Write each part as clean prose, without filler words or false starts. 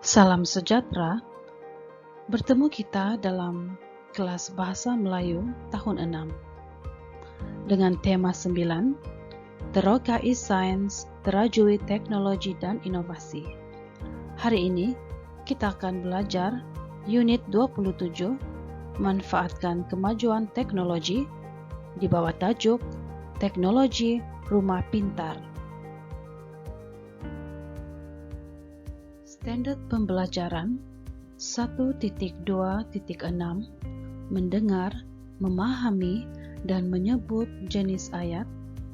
Salam sejahtera, bertemu kita dalam kelas Bahasa Melayu tahun 6 dengan tema 9, Terokais Sains, Terajui Teknologi dan Inovasi. Hari ini kita akan belajar unit 27, Manfaatkan Kemajuan Teknologi di bawah tajuk Teknologi Rumah Pintar. Standar pembelajaran 1.2.6 Mendengar, memahami, dan menyebut jenis ayat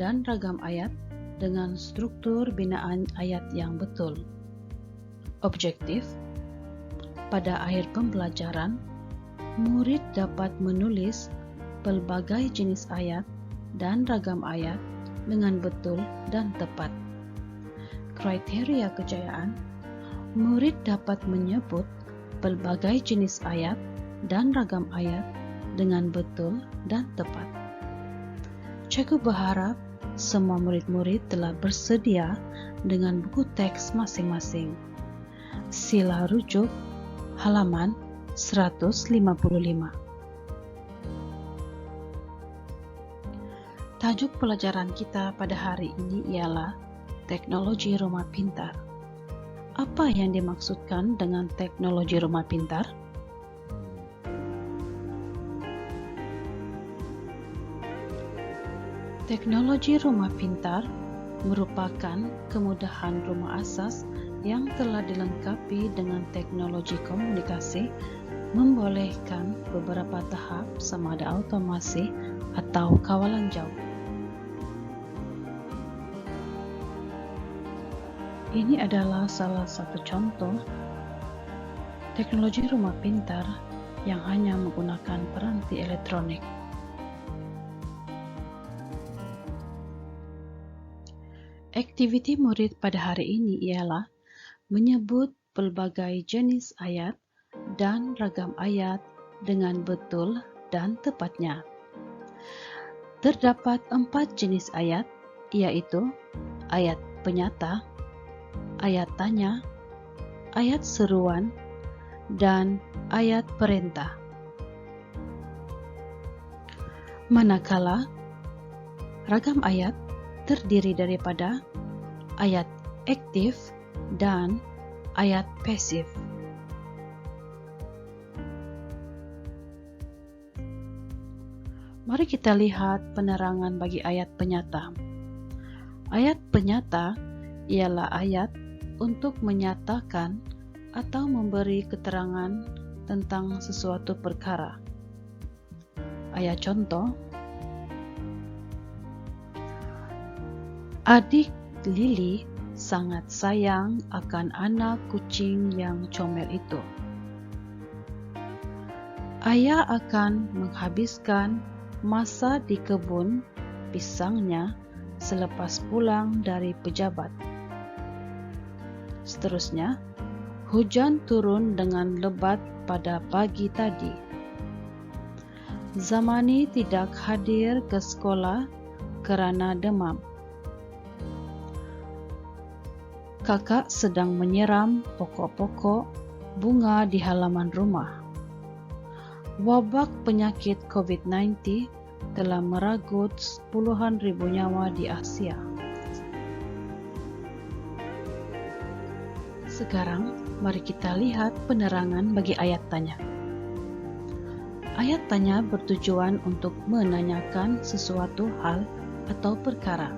dan ragam ayat dengan struktur binaan ayat yang betul. Objektif: pada akhir pembelajaran, murid dapat menulis pelbagai jenis ayat dan ragam ayat dengan betul dan tepat. Kriteria kejayaan: murid dapat menyebut pelbagai jenis ayat dan ragam ayat dengan betul dan tepat. Cikgu berharap semua murid-murid telah bersedia dengan buku teks masing-masing. Sila rujuk halaman 155. Tajuk pelajaran kita pada hari ini ialah Teknologi Rumah Pintar. Apa yang dimaksudkan dengan teknologi rumah pintar? Teknologi rumah pintar merupakan kemudahan rumah asas yang telah dilengkapi dengan teknologi komunikasi, membolehkan beberapa tahap sama ada automasi atau kawalan jauh. Ini adalah salah satu contoh teknologi rumah pintar yang hanya menggunakan peranti elektronik. Aktiviti murid pada hari ini ialah menyebut pelbagai jenis ayat dan ragam ayat dengan betul dan tepatnya. Terdapat 4 jenis ayat, yaitu ayat penyata, ayat tanya, ayat seruan, dan ayat perintah. Manakala ragam ayat terdiri daripada ayat aktif dan ayat pasif. Mari kita lihat penerangan bagi ayat penyata. Ayat penyata ialah ayat untuk menyatakan atau memberi keterangan tentang sesuatu perkara. Ayat contoh: adik Lili sangat sayang akan anak kucing yang comel itu. Ayah akan menghabiskan masa di kebun pisangnya selepas pulang dari pejabat. Seterusnya, hujan turun dengan lebat pada pagi tadi. Zamani tidak hadir ke sekolah kerana demam. Kakak sedang menyiram pokok-pokok bunga di halaman rumah. Wabak penyakit COVID-19 telah meragut puluhan ribu nyawa di Asia. Sekarang, mari kita lihat penerangan bagi ayat tanya. Ayat tanya bertujuan untuk menanyakan sesuatu hal atau perkara.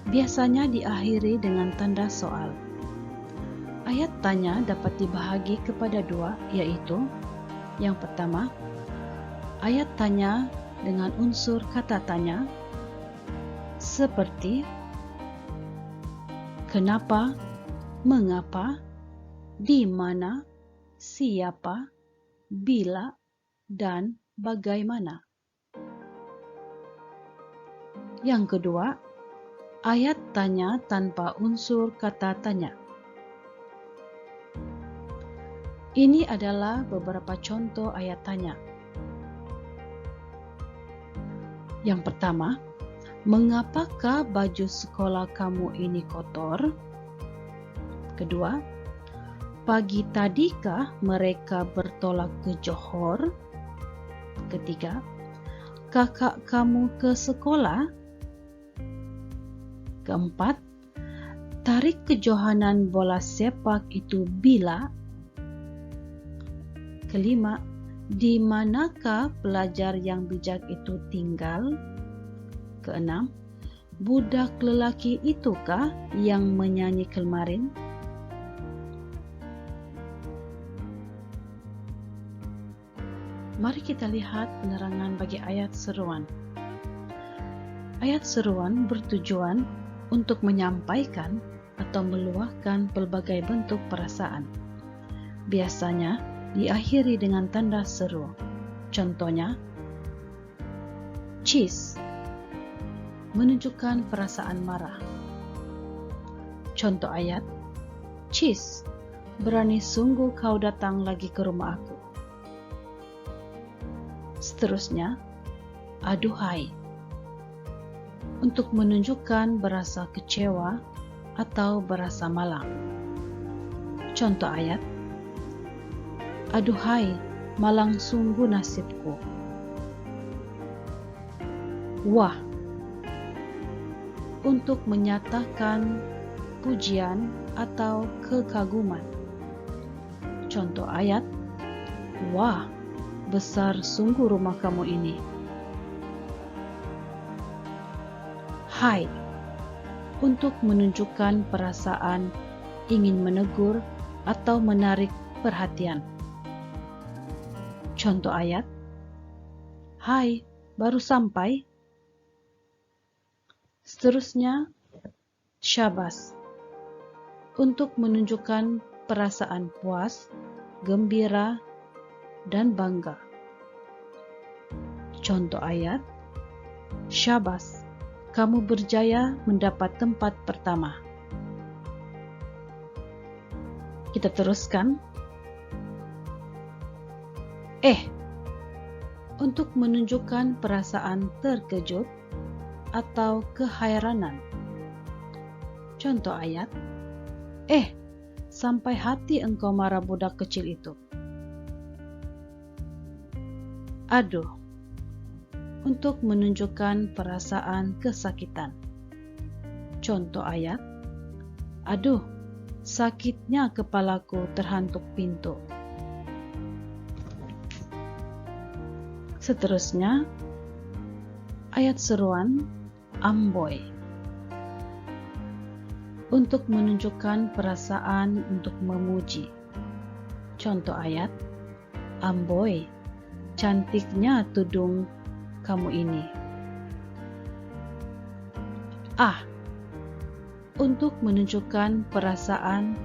Biasanya diakhiri dengan tanda soal. Ayat tanya dapat dibahagi kepada dua, yaitu yang pertama, ayat tanya dengan unsur kata tanya, seperti kenapa, mengapa, di mana, siapa, bila, dan bagaimana. Yang kedua, ayat tanya tanpa unsur kata tanya. Ini adalah beberapa contoh ayat tanya. Yang pertama, mengapakah baju sekolah kamu ini kotor? Kedua, pagi tadikah mereka bertolak ke Johor? Ketiga, kakak kamu ke sekolah? Keempat, tarikh kejohanan bola sepak itu bila? Kelima, di manakah pelajar yang bijak itu tinggal? Keenam, budak lelaki itukah yang menyanyi kemarin? Mari kita lihat penerangan bagi ayat seruan. Ayat seruan bertujuan untuk menyampaikan atau meluahkan pelbagai bentuk perasaan. Biasanya diakhiri dengan tanda seru. Contohnya, cheese, menunjukkan perasaan marah. Contoh ayat, cheese, berani sungguh kau datang lagi ke rumah aku. Seterusnya, aduhai, untuk menunjukkan berasa kecewa atau berasa malang. Contoh ayat, aduhai, malang sungguh nasibku. Wah, untuk menyatakan pujian atau kekaguman. Contoh ayat, wah, besar sungguh rumah kamu ini. Hai, untuk menunjukkan perasaan ingin menegur atau menarik perhatian. Contoh ayat, hai, baru sampai. Seterusnya, syabas, untuk menunjukkan perasaan puas, gembira, dan bangga. Contoh ayat, syabas, kamu berjaya mendapat tempat pertama. Kita teruskan. Untuk menunjukkan perasaan terkejut atau keheranan. Contoh ayat, sampai hati engkau marah budak kecil itu. Aduh, untuk menunjukkan perasaan kesakitan. Contoh ayat, aduh, sakitnya kepalaku terhantuk pintu. Seterusnya, ayat seruan amboi, untuk menunjukkan perasaan untuk memuji. Contoh ayat, amboi, cantiknya tudung kamu ini. Untuk menunjukkan perasaan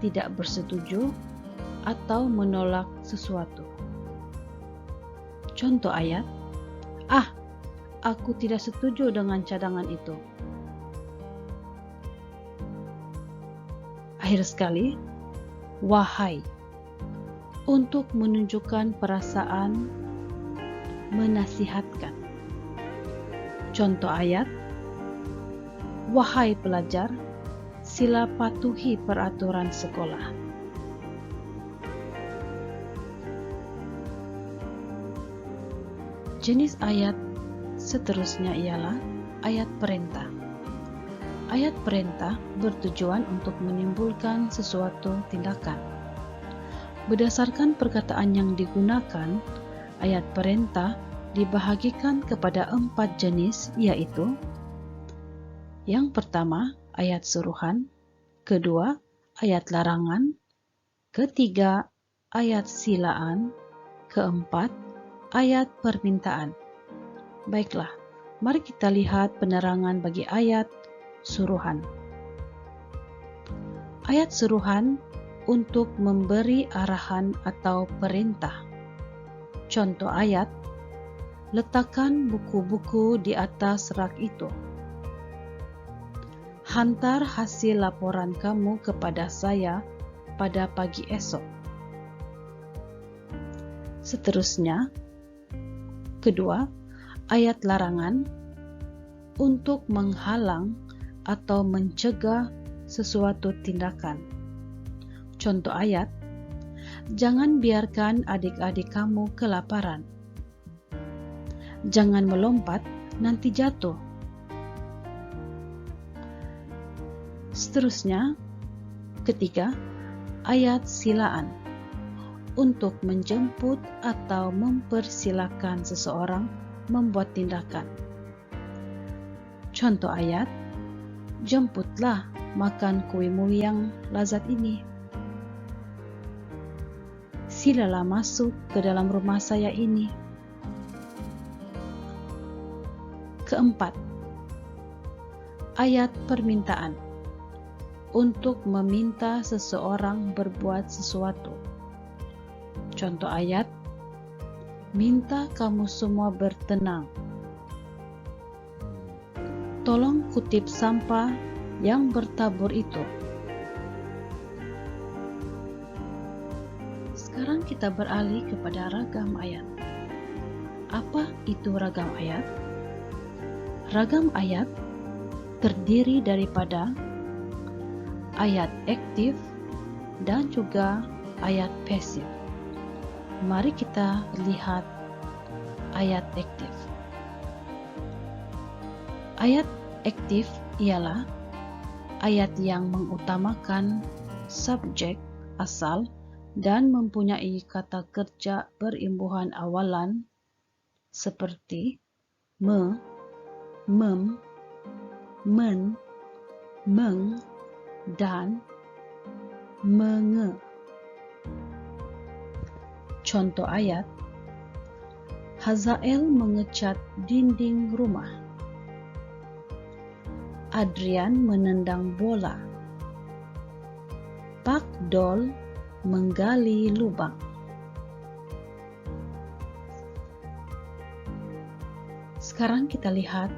tidak bersetuju atau menolak sesuatu. Contoh ayat, aku tidak setuju dengan cadangan itu. Akhir sekali, wahai, untuk menunjukkan perasaan menasihatkan. Contoh ayat, wahai pelajar, sila patuhi peraturan sekolah. Jenis ayat seterusnya ialah ayat perintah. Ayat perintah bertujuan untuk menimbulkan sesuatu tindakan. Berdasarkan perkataan yang digunakan, ayat perintah dibahagikan kepada 4 jenis, yaitu: yang pertama, ayat suruhan; kedua, ayat larangan; ketiga, ayat silaan; keempat, ayat permintaan. Baiklah, mari kita lihat penerangan bagi ayat suruhan. Ayat suruhan untuk memberi arahan atau perintah. Contoh ayat, letakkan buku-buku di atas rak itu. Hantar hasil laporan kamu kepada saya pada pagi esok. Seterusnya, kedua, ayat larangan untuk menghalang atau mencegah sesuatu tindakan. Contoh ayat, jangan biarkan adik-adik kamu kelaparan. Jangan melompat, nanti jatuh. Seterusnya, ketiga, ayat silaan. Untuk menjemput atau mempersilakan seseorang membuat tindakan. Contoh ayat, jemputlah makan kuimu yang lazat ini. Silalah masuk ke dalam rumah saya ini. Keempat, ayat permintaan. Untuk meminta seseorang berbuat sesuatu. Contoh ayat, minta kamu semua bertenang. Tolong kutip sampah yang bertabur itu. Sekarang kita beralih kepada ragam ayat. Apa itu ragam ayat? Ragam ayat terdiri daripada ayat aktif dan juga ayat pasif. Mari kita lihat ayat aktif. Ayat aktif ialah ayat yang mengutamakan subjek asal dan mempunyai kata kerja berimbuhan awalan seperti me, mem, men, meng, dan menge. Contoh ayat, Hazael mengecat dinding rumah. Adrian menendang bola. Pak Dol menggali lubang. Sekarang kita lihat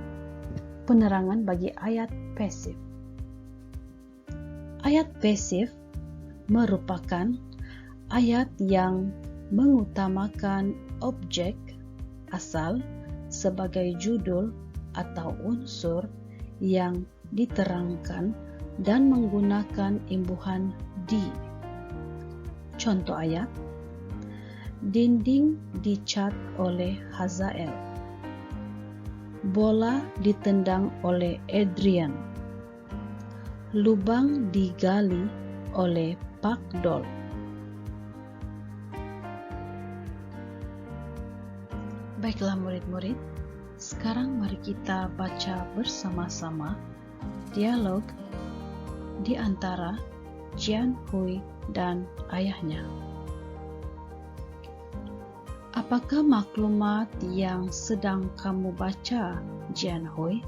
penerangan bagi ayat pasif. Ayat pasif merupakan ayat yang mengutamakan objek asal sebagai judul atau unsur yang diterangkan dan menggunakan imbuhan di. Contoh ayat, dinding dicat oleh Hazael. Bola ditendang oleh Adrian. Lubang digali oleh Pak Dol. Baiklah murid-murid, sekarang mari kita baca bersama-sama dialog di antara Jian Hui dan ayahnya. Apakah maklumat yang sedang kamu baca, Jian Hui?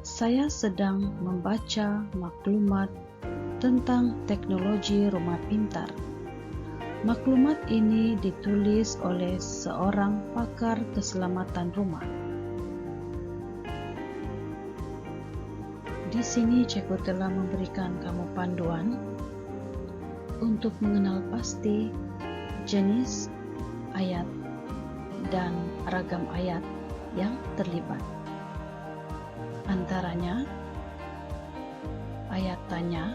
Saya sedang membaca maklumat tentang teknologi rumah pintar. Maklumat ini ditulis oleh seorang pakar keselamatan rumah. Di sini Cikgu telah memberikan kamu panduan untuk mengenal pasti jenis ayat dan ragam ayat yang terlibat. Antaranya ayat tanya,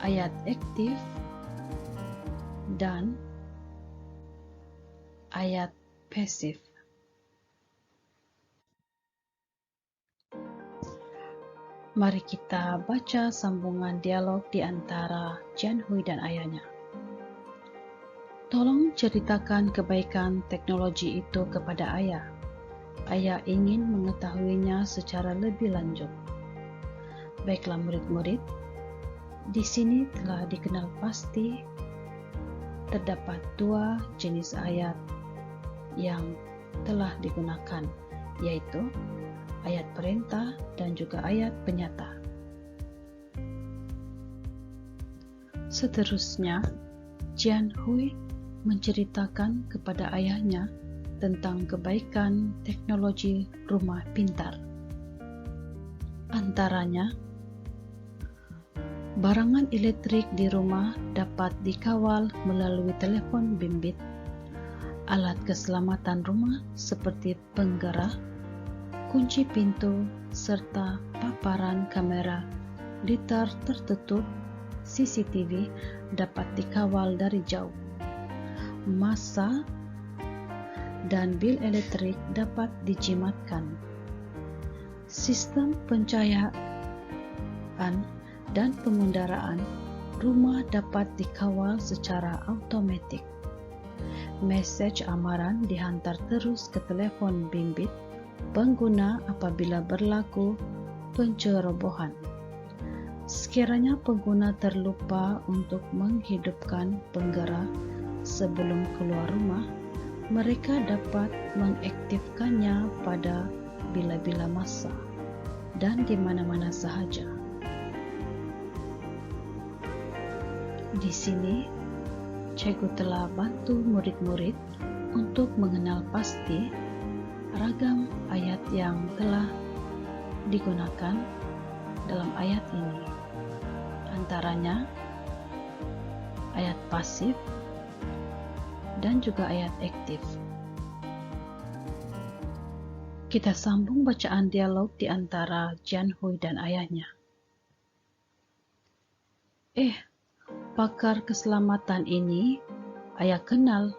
ayat aktif, dan ayat pasif. Mari kita baca sambungan dialog di antara Jian Hui dan ayahnya. Tolong ceritakan kebaikan teknologi itu kepada ayah. Ayah ingin mengetahuinya secara lebih lanjut. Baiklah murid-murid, di sini telah dikenal pasti terdapat dua jenis ayat yang telah digunakan, yaitu ayat perintah dan juga ayat penyata. Seterusnya, Jian Hui menceritakan kepada ayahnya tentang kebaikan teknologi rumah pintar. Antaranya, barangan elektrik di rumah dapat dikawal melalui telepon bimbit, alat keselamatan rumah seperti penggerak, kunci pintu, serta paparan kamera Liter tertutup CCTV dapat dikawal dari jauh. Massa dan bil elektrik dapat dijimatkan. Sistem pencahayaan dan pengendaraan rumah dapat dikawal secara automatik. Mesej amaran dihantar terus ke telefon bimbit pengguna apabila berlaku pencerobohan. Sekiranya pengguna terlupa untuk menghidupkan penggerak sebelum keluar rumah, mereka dapat mengaktifkannya pada bila-bila masa dan di mana-mana sahaja. Di sini, cikgu telah bantu murid-murid untuk mengenal pasti ragam ayat yang telah digunakan dalam ayat ini. Antaranya ayat pasif dan juga ayat aktif. Kita sambung bacaan dialog di antara Jian Hui dan ayahnya. Pakar keselamatan ini ayah kenal.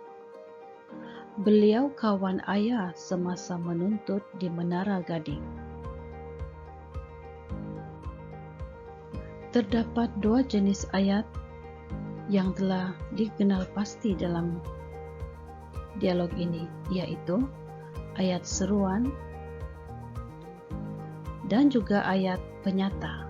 Beliau kawan ayah semasa menuntut di Menara Gading. Terdapat 2 jenis ayat yang telah dikenal pasti dalam dialog ini, yaitu ayat seruan dan juga ayat penyata.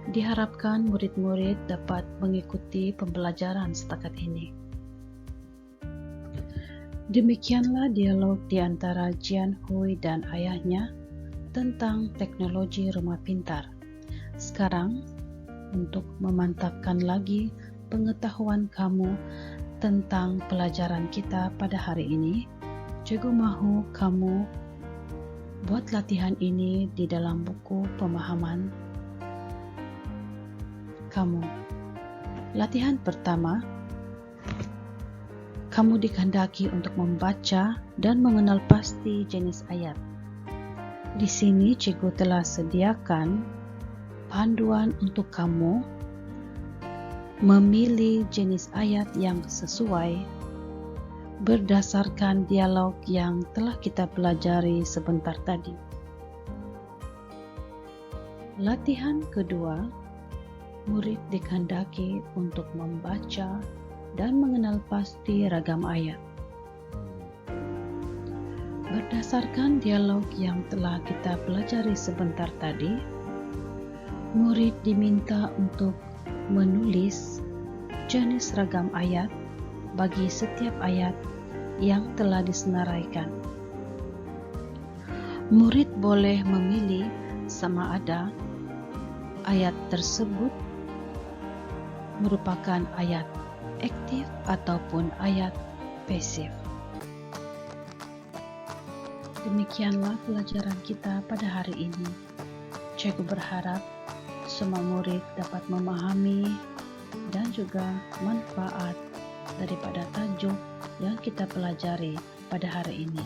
Diharapkan murid-murid dapat mengikuti pembelajaran setakat ini. Demikianlah dialog di antara Jian Hui dan ayahnya tentang teknologi rumah pintar. Sekarang, untuk memantapkan lagi pengetahuan kamu tentang pelajaran kita pada hari ini, cikgu mahu kamu buat latihan ini di dalam buku pemahaman kamu. Latihan pertama, kamu dikehendaki untuk membaca dan mengenal pasti jenis ayat. Di sini cikgu telah sediakan panduan untuk kamu memilih jenis ayat yang sesuai berdasarkan dialog yang telah kita pelajari sebentar tadi. Latihan kedua, murid dikehendaki untuk membaca dan mengenal pasti ragam ayat. Berdasarkan dialog yang telah kita pelajari sebentar tadi, murid diminta untuk menulis jenis ragam ayat bagi setiap ayat yang telah disenaraikan. Murid boleh memilih sama ada ayat tersebut merupakan ayat aktif ataupun ayat pasif. Demikianlah pelajaran kita pada hari ini. Cikgu berharap semua murid dapat memahami dan juga manfaat daripada tajuk yang kita pelajari pada hari ini.